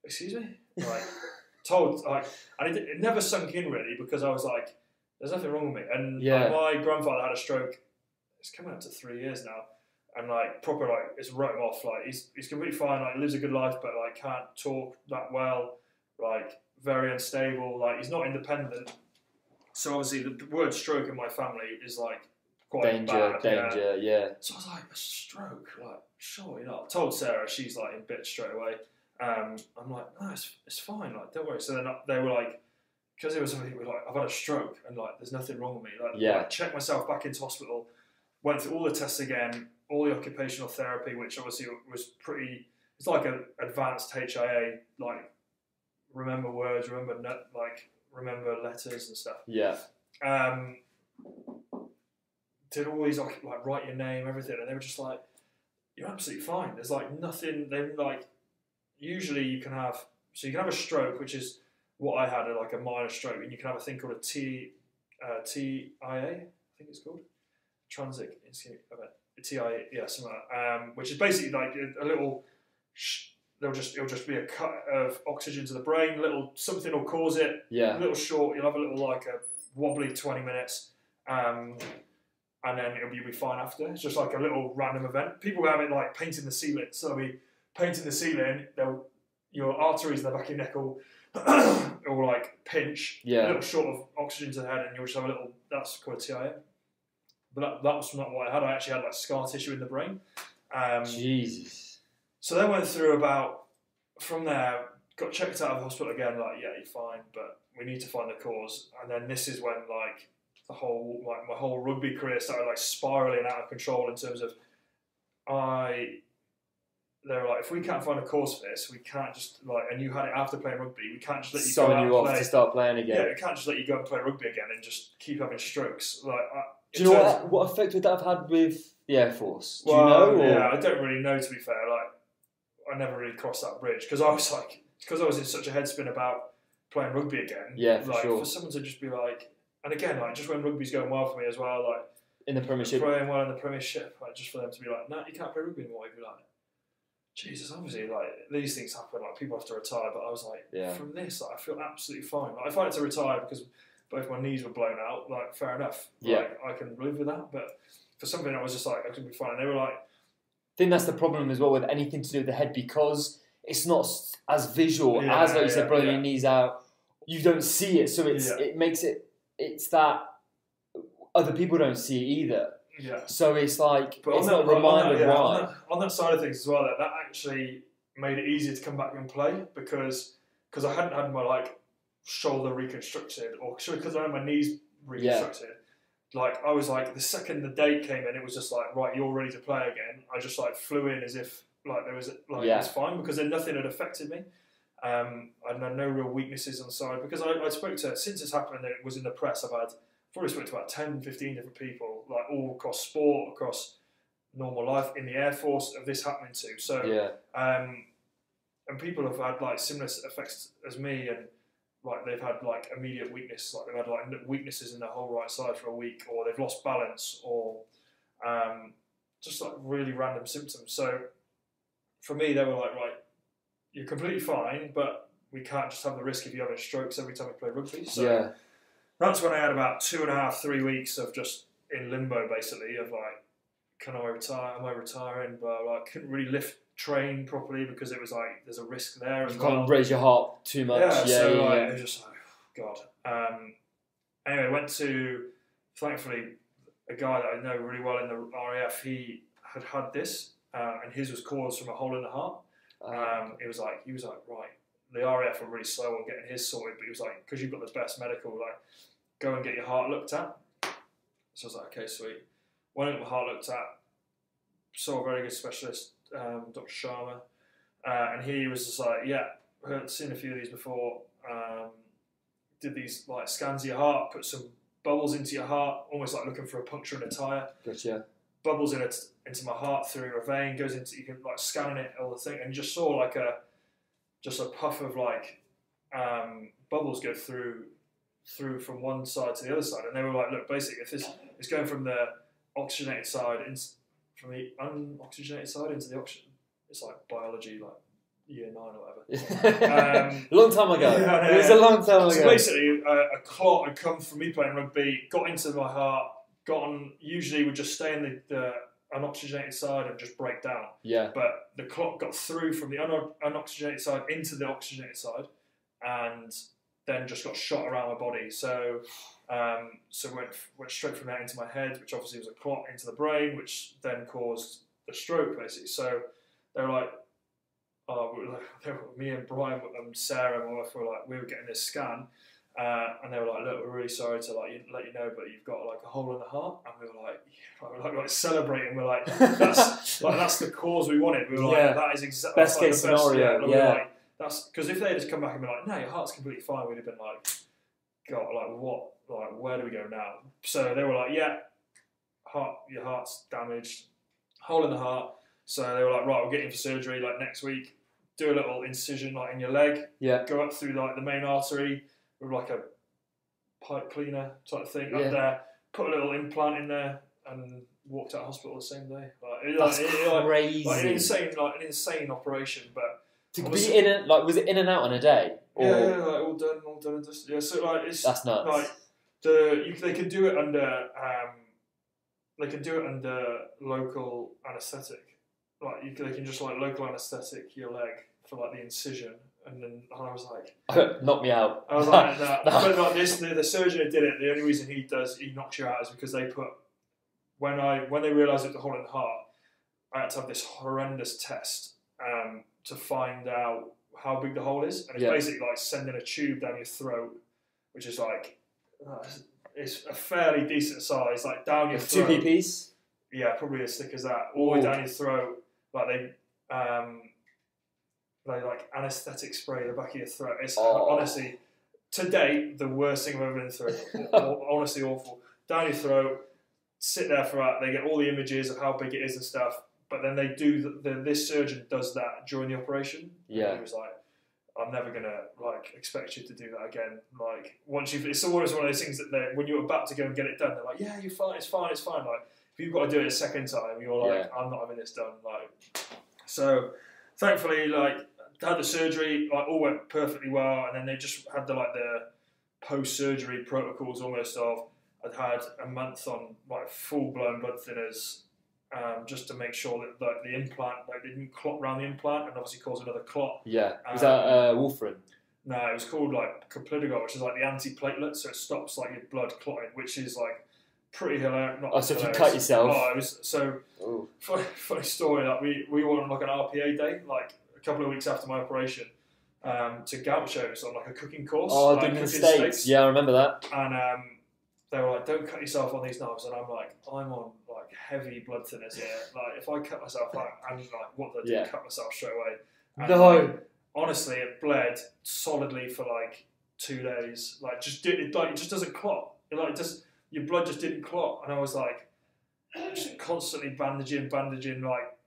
excuse me? Told, and it never sunk in really, because I was like, there's nothing wrong with me. And my grandfather had a stroke, it's coming up to 3 years now, and proper, it's wrote him off. He's completely fine, lives a good life, but can't talk that well, very unstable, he's not independent. So obviously the word stroke in my family is quite bad. Danger, yeah. So I was like, a stroke? Sure, I told Sarah, she's in bits straight away. I'm like, no, it's fine. Don't worry. So then they were like, because it was something I've had a stroke and there's nothing wrong with me. I checked myself back into hospital. went through all the tests again, all the occupational therapy, which obviously was pretty. It's like an advanced HIA, like remember words, remember letters and stuff. Yeah. Did all these like write your name, everything, and they were just like, "You're absolutely fine." There's like nothing. They're like, usually you can have a stroke, which is what I had, like a minor stroke, and you can have a thing called a TIA, I think it's called, transit ischemic event, TIA, yeah, something like that, which is basically like a little. It'll just be a cut of oxygen to the brain. Something will cause it. Yeah. A little short. You'll have a little like a wobbly 20 minutes, and then you'll be fine after. It's just like a little random event. People have it like painting the ceiling. So they'll be painting the ceiling. Your arteries in the back of your neck will like pinch. Yeah. A little short of oxygen to the head, and you'll just have a little. That's called a TIA. But that was not what I had. I actually had like scar tissue in the brain. Jesus. So they went through from there, got checked out of the hospital again, like, yeah, you're fine, but we need to find the cause. And then this is when like my whole rugby career started like spiraling out of control in terms of they were like, if we can't find a cause for this, we can't just like, and you had it after playing rugby, we can't just let you sign you off to start playing again. Yeah, we can't just let you go and play rugby again and just keep having strokes. Like, do you know what effect would that have had with the Air Force? Do you know? Or? Yeah, I don't really know, to be fair. Like, I never really crossed that bridge because I was in such a headspin about playing rugby again. Yeah, for like, sure. For someone to just be like, and again, like just when rugby's going well for me as well, like in the Premiership, playing well in the Premiership, like just for them to be like, no, you can't play rugby anymore. You'd be like, Jesus, obviously, like these things happen, like people have to retire. But I was like, from this, like, I feel absolutely fine. Like, if I had to retire because both my knees were blown out, like fair enough. Like, I can live with that. But for something, I was just like, I could be fine. And they were like. I think that's the problem as well with anything to do with the head, because it's not as visual as, like you said, blowing your knees out. You don't see it, so it makes it's that other people don't see it either. Yeah. So it's like, but it's not a reminder why. On that side of things as well, that actually made it easier to come back and play because I hadn't had my like shoulder reconstructed, or because I had my knees reconstructed. Yeah. Like, I was like, the second the date came in, it was just like, right, you're ready to play again. I just like flew in as if like there was like it was fine because then nothing had affected me. I had no real weaknesses on the side because I spoke to, since it's happened and it was in the press, I've probably spoke to about 10, 15 different people, like all across sport, across normal life, in the Air Force, of this happening to. So, and people have had like similar effects as me, and like they've had like immediate weakness, like they've had like weaknesses in their whole right side for a week, or they've lost balance, or just like really random symptoms. So for me, they were like, right, you're completely fine, but we can't just have the risk of you having strokes every time we play rugby. So that's when I had about 2.5, 3 weeks of just in limbo, basically, of like, can I retire? Am I retiring? But like, couldn't really train properly because it was like there's a risk there as well. You can't raise your heart too much. It was just like, oh, God. Anyway, went to, thankfully, a guy that I know really well in the RAF. He had this, and his was caused from a hole in the heart. He was like, right, the RAF were really slow on getting his sorted, but he was like, because you've got the best medical, like, go and get your heart looked at. So I was like, okay, sweet. Went and got my heart looked at. Saw a very good specialist, Dr. Sharma, and he was just like, seen a few of these before. Did these like scans of your heart, put some bubbles into your heart, almost like looking for a puncture in a tyre. Gotcha. Bubbles into my heart through a vein, goes into, you can like scanning it, all the thing, and you just saw like a puff of like bubbles go through from one side to the other side, and they were like, look, basically, if this is going from the oxygenated side from the unoxygenated side into the oxygen, it's like biology, like year 9 or whatever. Long time ago. It was a long time ago. So basically, a clot had come from me playing rugby, got into my heart, usually would just stay in the unoxygenated side and just break down. Yeah. But the clot got through from the unoxygenated side into the oxygenated side, and then just got shot around my body. So went straight from that into my head, which obviously was a clot, into the brain, which then caused the stroke, basically. So they were like, me and Brian and Sarah, my wife, we were getting this scan, And they were like, look, we're really sorry to let you know, but you've got like a hole in the heart. And we were like celebrating. We're like, that's the cause we wanted. We were like, that is exactly best case scenario. We were like, that's because if they had just come back and been like, no, your heart's completely fine, we'd have been like, God, like what? Like where do we go now? So they were like, yeah, your heart's damaged, hole in the heart. So they were like, right, we'll get you for surgery like next week. Do a little incision like in your leg. Yeah. Go up through like the main artery with like a pipe cleaner type thing up there. Put a little implant in there and walked out of hospital the same day. That's crazy. Like an insane operation. But to be in it, like was it in and out in a day? Or? Yeah, like all done and dusted. Yeah, so like that's nuts. Like they can do it under local anaesthetic. Like they can just like local anaesthetic your leg for like the incision, and then I was like, knock me out. I was like, that. But like the surgeon who did it, the only reason he knocks you out is because they put when they realised it was a hole in the heart, I had to have this horrendous test to find out how big the hole is, and it's basically like sending a tube down your throat, which is like it's a fairly decent size, like down your throat. 2 pp's. Yeah, probably as thick as that, all the way down your throat. Like they like anaesthetic spray the back of your throat. It's honestly, to date, the worst thing I've ever been through. Honestly, awful. Down your throat, sit there for that. They get all the images of how big it is and stuff. But then they do this surgeon does that during the operation. Yeah. And he was like, I'm never gonna like expect you to do that again. Like it's always one of those things that when you're about to go and get it done, they're like, yeah, you're fine, it's fine. Like if you've got to do it a second time, you're like, I'm not having this done. Like so, thankfully, like had the surgery, like all went perfectly well, and then they just had the post-surgery protocols almost of I'd had a month on like full-blown blood thinners. Just to make sure that the implant, like, they didn't clot around the implant and obviously cause another clot. Yeah. Was that warfarin? No, it was called like clopidogrel, which is like the antiplatelet, so it stops like your blood clotting, which is like pretty hilarious. So if you cut yourself. Oh, it was funny story. Like we went on like an RPA day, like a couple of weeks after my operation, to Gauchos on like a cooking course. Oh, like, doing steaks. Yeah, I remember that. And they were like, "Don't cut yourself on these knives," and I'm like, "I'm on like heavy blood thinners here. Like, if I cut myself, I'm just like, what did I do? Cut myself straight away." And, no. like, honestly, it bled solidly for like 2 days. Like, it just doesn't clot. Your blood just didn't clot, and I was like, just constantly bandaging. Like,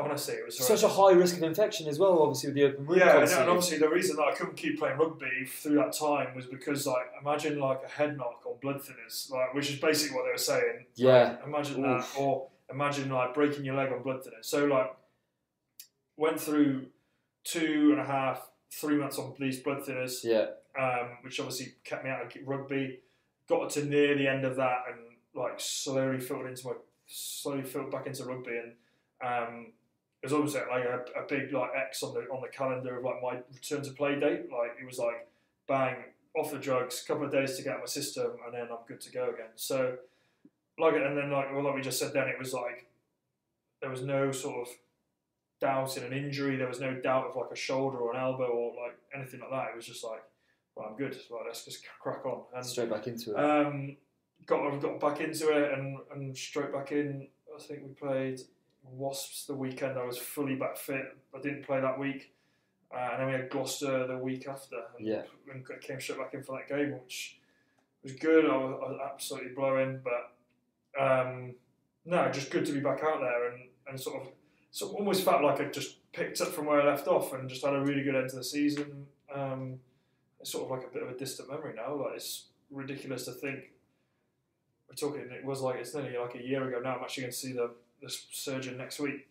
honestly, it was such a high risk of infection as well. Obviously, with the open wound. Yeah, and obviously the reason that I couldn't keep playing rugby through that time was because, like, imagine like a head knock on blood thinners, like, which is basically what they were saying. Yeah. Like, imagine that, or imagine like breaking your leg on blood thinners. So like, went through 2.5, 3 months on these blood thinners. Yeah. Which obviously kept me out of rugby. Got to near the end of that and like slowly filtered back into rugby, and it was almost like a big like X on the calendar of like my return to play date. Like it was like bang, off the drugs, couple of days to get out of my system, and then I'm good to go again. So like, and then like we just said then, it was like there was no sort of doubt in an injury. There was no doubt of like a shoulder or an elbow or like anything like that. It was just like, well, I'm good. Well, let's just crack on. And straight back into it. Got back into it and straight back in. I think we played Wasps the weekend. I was fully back fit. I didn't play that week, and then we had Gloucester the week after. And came straight back in for that game, which was good. I was absolutely blowing, but no, just good to be back out there and sort of almost felt like I just picked up from where I left off and just had a really good end to the season. It's sort of like a bit of a distant memory now. Like, it's ridiculous to think we're talking. It was like it's nearly like a year ago now. I'm actually going to see the surgeon next week.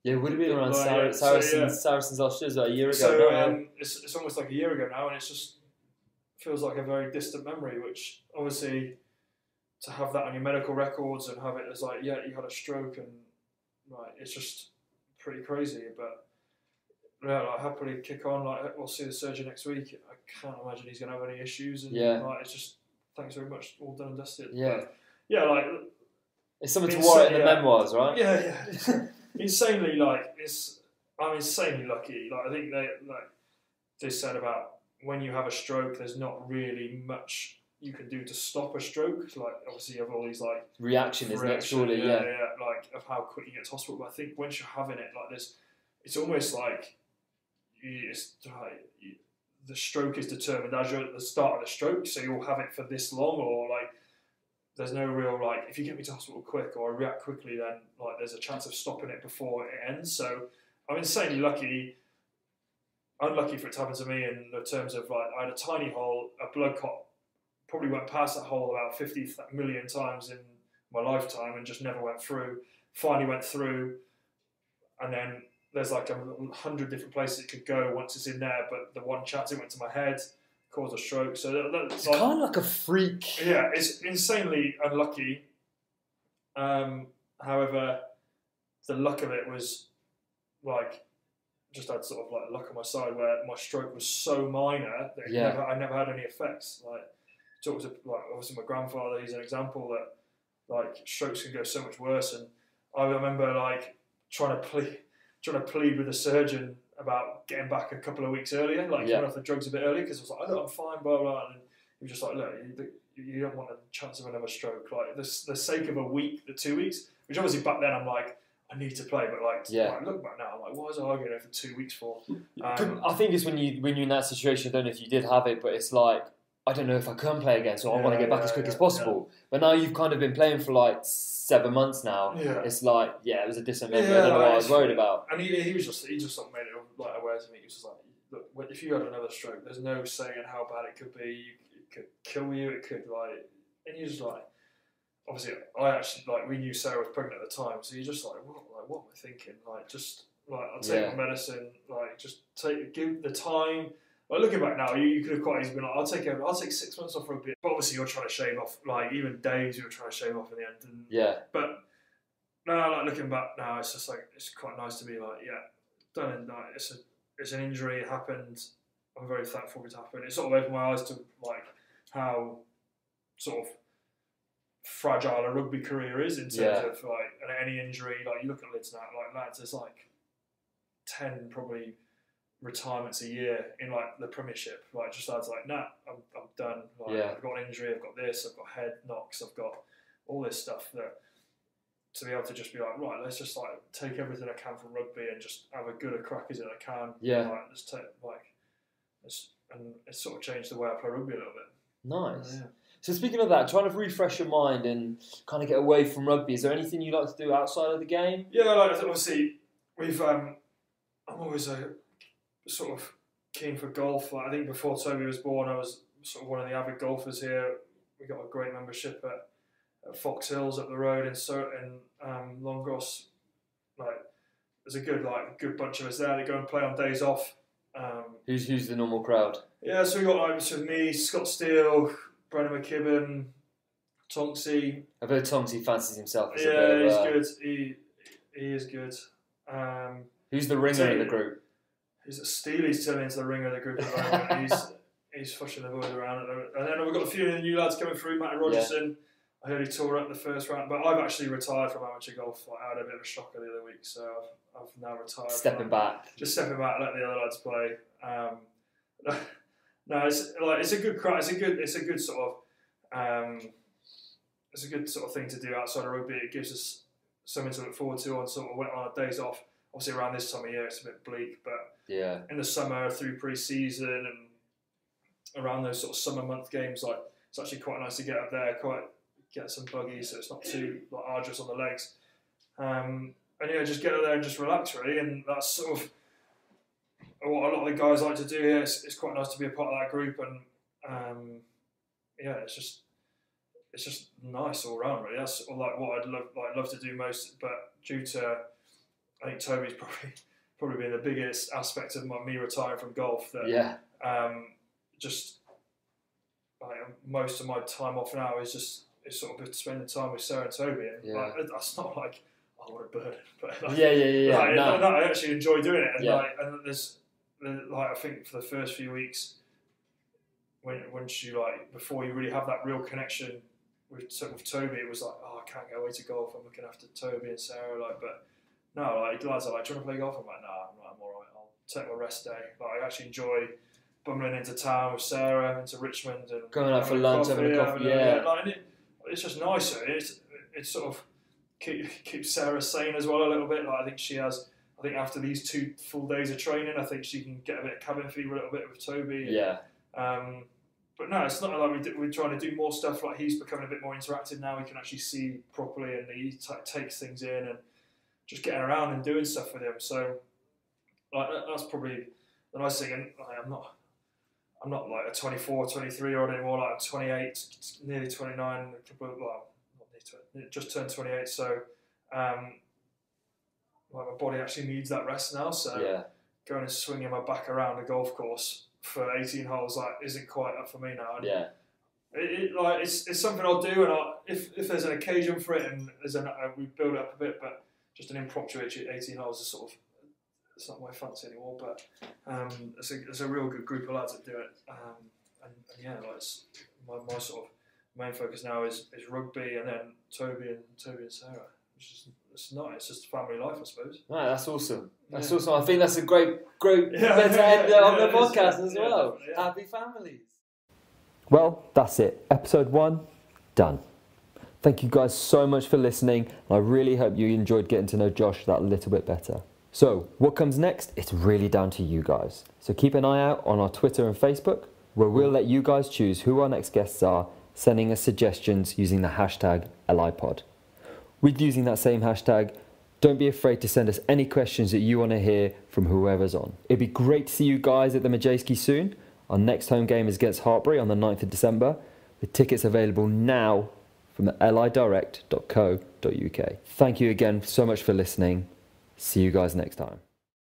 Yeah, would it be around Saracens last year? A year ago? So it's almost like a year ago now, and it's just feels like a very distant memory. Which obviously, to have that on your medical records and have it as like, yeah, you had a stroke, and like it's just pretty crazy. But yeah, like happily kick on. Like, we'll see the surgeon next week. I can't imagine he's going to have any issues. And like, it's just thanks very much, all done and dusted. Yeah, but, yeah, like it's something to write in the memoirs, right? Yeah. insanely like I'm insanely lucky. Like I think they said about when you have a stroke, there's not really much you can do to stop a stroke. Like obviously you have all these like reaction, isn't it? Surely, yeah, like of how quick you get to hospital. But I think once you're having it like this, it's almost like the stroke is determined as you're at the start of the stroke, so you'll have it for this long, or like there's no real like if you get me to hospital quick or I react quickly, then like there's a chance of stopping it before it ends. So I'm insanely unlucky for it to happen to me in the terms of like I had a tiny hole, a blood clot probably went past that hole about 50 million times in my lifetime and just never went through. Finally went through, and then there's like 100 different places it could go once it's in there, but the one chance it went to my head caused a stroke. So that's it's kind of like a freak. Yeah, it's insanely unlucky. However, the luck of it was like just had sort of like luck on my side where my stroke was so minor that I never had any effects. Like talked to like obviously my grandfather, he's an example that like strokes can go so much worse, and I remember like trying to plead with the surgeon about getting back a couple of weeks earlier, like coming off the drugs a bit earlier, because I was like, oh, I'm fine, blah blah, and he was just like, look, you don't want a chance of another stroke, like the sake of a week, the 2 weeks, which obviously back then I'm like, I need to play, but like, when I look back now, I'm like, what was I arguing there for 2 weeks for? I think it's when you're in that situation. I don't know if you did have it, but it's like, I don't know if I can play again, so I want to get back as quick as possible. Yeah. But now you've kind of been playing for like 7 months now. Yeah. It's like, it was a distant memory. I don't know what I was worried about. And he just sort of made it like aware to me. He was just like, look, if you had another stroke, there's no saying how bad it could be. It could kill you. It could like, and you're just like, obviously, I actually like we knew Sarah was pregnant at the time, so you're just like, what am I thinking? Like, just like I'll take my medicine. Like, just give the time. Like looking back now, you could have quite easily been like, I'll take 6 months off for a bit. But obviously, you're trying to shave off, like even days you were trying to shave off in the end. And, but now, like looking back now, it's just like it's quite nice to be like, done and that. It's an injury. It happened. I'm very thankful it happened. It sort of opened my eyes to like how sort of fragile a rugby career is in terms of like any injury. Like you look at Leeds now, like lads, there's like 10 probably retirements a year in like the Premiership. Like just lads like, nah, I'm done. Like I've got an injury, I've got this, I've got head knocks, I've got all this stuff that to be able to just be like, right, let's just like take everything I can from rugby and just have a good a crack as I can. Like just take and it's sort of changed the way I play rugby a little bit. Nice. So speaking of that, trying to refresh your mind and kind of get away from rugby, is there anything you like to do outside of the game? Yeah, like obviously we've I'm always sort of keen for golf. Like, I think before Toby was born, I was sort of one of the avid golfers here. We got a great membership at Fox Hills up the road in Longros. Like there's a good bunch of us there that go and play on days off. Who's the normal crowd? Yeah, so we got like me, Scott Steele, Brendan McKibben, Tonksy. I've heard Tonksy fancies himself as he's good. He is good. Who's the ringer in the group? Steely's turning into the ringer of the group at the moment. he's fushing the boys around. And then we've got a few of the new lads coming through. Matty Rogerson, I heard he tore up the first round, but I've actually retired from amateur golf. Like, I had a bit of a shocker the other week, so I've now retired. Stepping back, let the other lads play. No, it's a good crack. It's a good sort of thing to do outside of rugby. It gives us something to look forward to on our days off. Obviously, around this time of year, it's a bit bleak, but in the summer through pre-season and around those sort of summer month games, like it's actually quite nice to get up there, get some buggies, so it's not too like arduous on the legs. And just get up there and just relax really, and that's sort of what a lot of the guys like to do here. It's quite nice to be a part of that group, and it's just nice all round really. That's like what I'd love to do most, but due to I think Toby's probably been the biggest aspect of me retiring from golf. That just like most of my time off now is sort of spending time with Sarah and Toby, and like, that's not like I want to burn it, but like, I actually enjoy doing it, and there's I think for the first few weeks once you before you really have that real connection with Toby, it was like, oh, I can't go away to golf, I'm looking after Toby and Sarah, but no, lads are like, do you want to play golf? I'm like, nah, I'm alright, I'll take my rest day. I actually enjoy bumbling into town with Sarah, into Richmond, and going out for lunch, having a coffee. It's just nicer. It sort of keeps Sarah sane as well a little bit. Like I think after these 2 full days of training, I think she can get a bit of cabin fever a little bit with Toby. Yeah. But no, it's not like we're trying to do more stuff. Like he's becoming a bit more interactive now. He can actually see properly, and he takes things in, and just getting around and doing stuff with him. So like that's probably the nice thing. And like, I'm not like a 24, 23-year-old anymore. Like I'm 28, nearly 29. Just turned 28. So like my body actually needs that rest now. So going and swinging my back around a golf course for 18 holes isn't quite up for me now. And it's something I'll do, and if there's an occasion for it, and we build it up a bit, but just an impromptu 18 holes is sort of, it's not my fancy anymore. But it's a real good group of lads that do it, it's my sort of main focus now is rugby, and then Toby and Sarah. It's not. It's just family life, I suppose. Right, that's awesome. That's awesome. I think that's a great way to end on the podcast as well. Yeah. Happy families. Well, that's it. Episode 1, done. Thank you guys so much for listening. I really hope you enjoyed getting to know Josh that little bit better. So, what comes next? It's really down to you guys. So keep an eye out on our Twitter and Facebook, where we'll let you guys choose who our next guests are, sending us suggestions using the hashtag LIPod. With using that same hashtag, don't be afraid to send us any questions that you want to hear from whoever's on. It'd be great to see you guys at the Majayski soon. Our next home game is against Hartbury on the 9th of December, with tickets available now from the lidirect.co.uk. Thank you again so much for listening. See you guys next time.